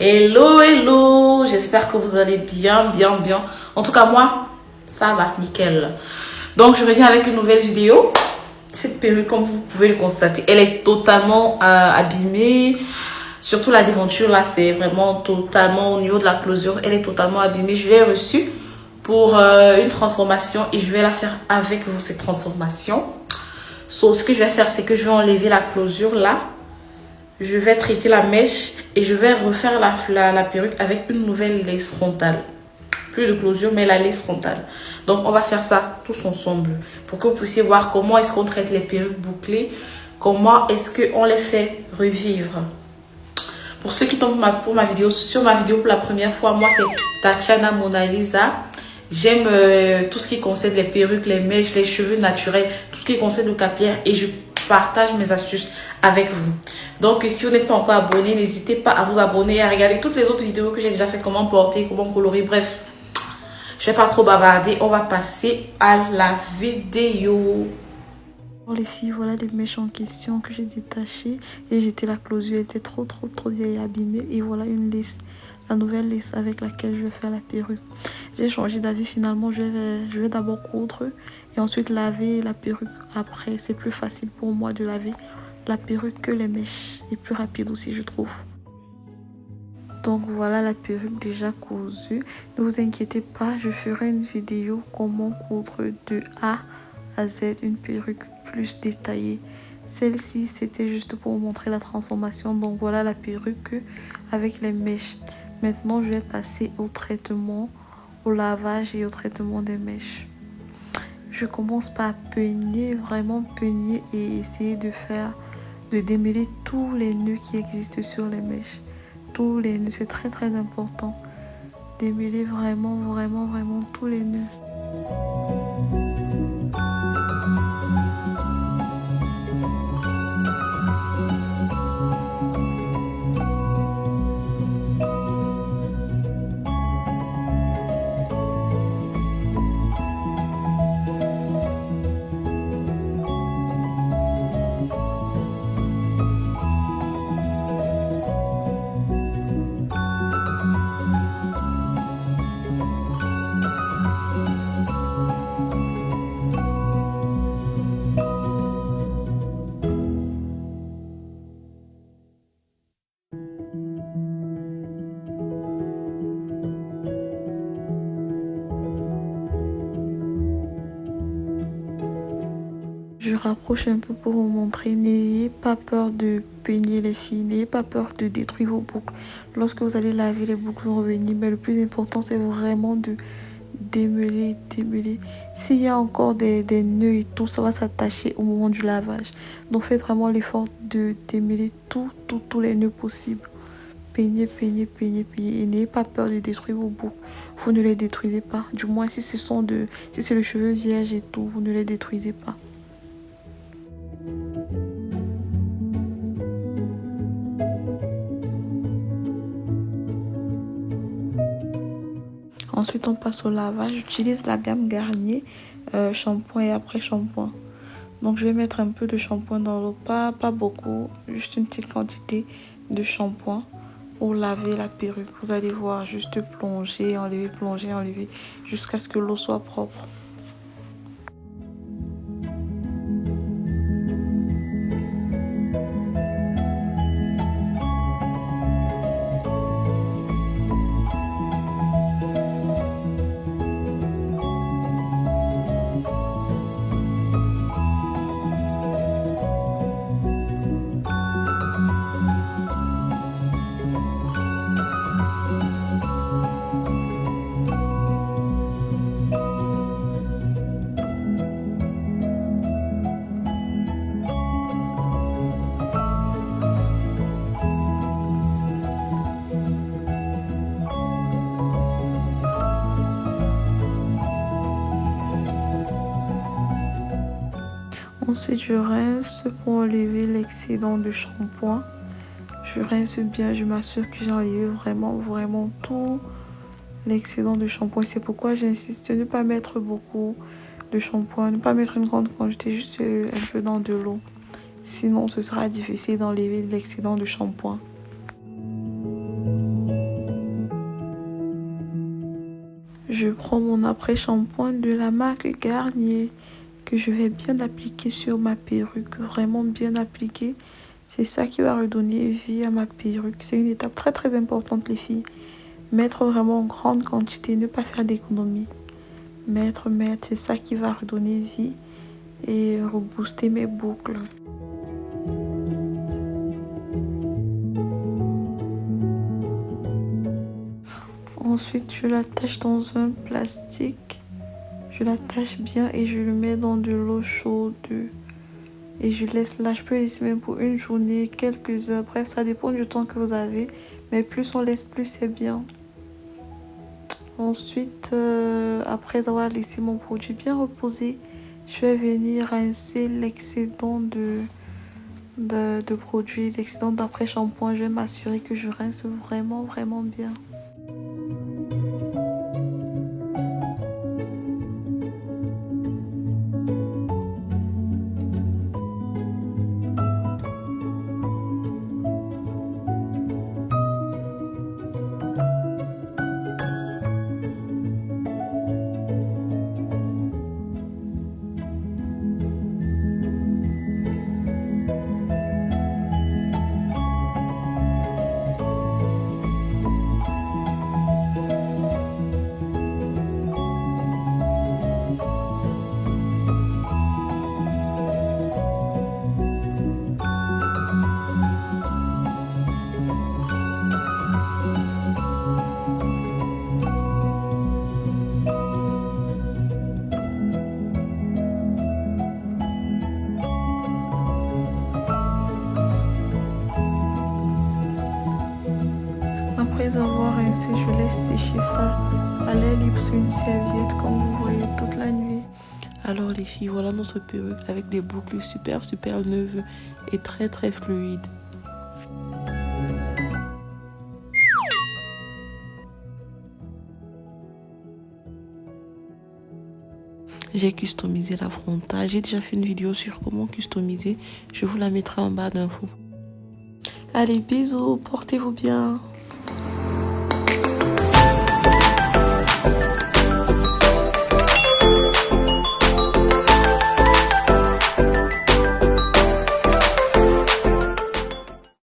Hello, hello, j'espère que vous allez bien. En tout cas, moi, ça va, nickel. Donc, je reviens avec une nouvelle vidéo. Cette perruque, comme vous pouvez le constater, elle est totalement abîmée. Surtout la déventure, là, c'est vraiment totalement au niveau de la closure. Elle est totalement abîmée. Je l'ai reçue pour une transformation et je vais la faire avec vous, cette transformation. So, ce que je vais faire, c'est que je vais enlever la closure là. Je vais traiter la mèche et je vais refaire la perruque avec une nouvelle laisse frontale. Plus de closure, mais la laisse frontale. Donc, on va faire ça tous ensemble pour que vous puissiez voir comment est-ce qu'on traite les perruques bouclées, comment est-ce qu'on les fait revivre. Pour ceux qui tombent sur ma vidéo pour la première fois, moi, c'est Tatiana Mona Lisa. J'aime tout ce qui concerne les perruques, les mèches, les cheveux naturels, tout ce qui concerne le capillaire et je partage mes astuces avec vous. Donc, si vous n'êtes pas encore abonné, n'hésitez pas à vous abonner et à regarder toutes les autres vidéos que j'ai déjà fait, comment porter, comment colorer, bref. Je vais pas trop bavarder, on va passer à la vidéo. Pour les filles, voilà les mèches en question que j'ai détachées et j'étais la closure, elle était trop vieille et abîmée et voilà une laisse, la nouvelle laisse avec laquelle je vais faire la perruque. J'ai changé d'avis finalement, je vais d'abord coudre et ensuite laver la perruque après. C'est plus facile pour moi de laver la perruque que les mèches et plus rapide aussi je trouve. Donc voilà la perruque déjà cousue. Ne vous inquiétez pas, je ferai une vidéo comment coudre de A à Z une perruque plus détaillée. Celle-ci c'était juste pour vous montrer la transformation. Donc voilà la perruque avec les mèches. Maintenant je vais passer au traitement, au lavage et au traitement des mèches. Je commence par peigner, vraiment peigner et essayer de démêler tous les nœuds qui existent sur les mèches. Tous les nœuds, c'est très important. Démêler vraiment tous les nœuds. Je rapproche un peu pour vous montrer. N'ayez pas peur de peigner les filles. N'ayez pas peur de détruire vos boucles. Lorsque vous allez laver, les boucles vont revenir. Mais le plus important, c'est vraiment de démêler. S'il y a encore des nœuds et tout, ça va s'attacher au moment du lavage. Donc faites vraiment l'effort de démêler tous les nœuds possibles. Peignez. Et n'ayez pas peur de détruire vos boucles. Vous ne les détruisez pas. Du moins, si c'est le cheveu vierge et tout, vous ne les détruisez pas. Ensuite, on passe au lavage. J'utilise la gamme Garnier, shampoing et après shampoing. Donc, je vais mettre un peu de shampoing dans l'eau, pas beaucoup, juste une petite quantité de shampoing pour laver la perruque. Vous allez voir, juste plonger, enlever, jusqu'à ce que l'eau soit propre. Ensuite, je rince pour enlever l'excédent de shampoing. Je rince bien, je m'assure que j'ai enlevé vraiment tout l'excédent de shampoing. C'est pourquoi j'insiste de ne pas mettre beaucoup de shampoing, ne pas mettre une grande quantité, juste un peu dans de l'eau. Sinon, ce sera difficile d'enlever l'excédent de shampoing. je prends mon après-shampoing de la marque Garnier que je vais bien appliquer sur ma perruque, vraiment bien appliquer. C'est ça qui va redonner vie à ma perruque. C'est une étape très très importante les filles. Mettre vraiment en grande quantité, ne pas faire d'économie. Mettre, c'est ça qui va redonner vie et rebooster mes boucles. Ensuite, je l'attache dans un plastique. Je l'attache bien et je le mets dans de l'eau chaude. Et je laisse là, je peux laisser même pour une journée, quelques heures. Bref, ça dépend du temps que vous avez. Mais plus on laisse, plus c'est bien. Ensuite, après avoir laissé mon produit bien reposer, je vais venir rincer l'excédent de produit, l'excédent d'après-shampoing. Je vais m'assurer que je rince vraiment, vraiment bien. Après avoir rincé, je laisse sécher ça à l'air libre sur une serviette comme vous voyez toute la nuit. Alors les filles, voilà notre perruque avec des boucles super neuves et très fluides. J'ai customisé la frontale. J'ai déjà fait une vidéo sur comment customiser. Je vous la mettrai en barre d'infos. Allez, bisous, portez-vous bien.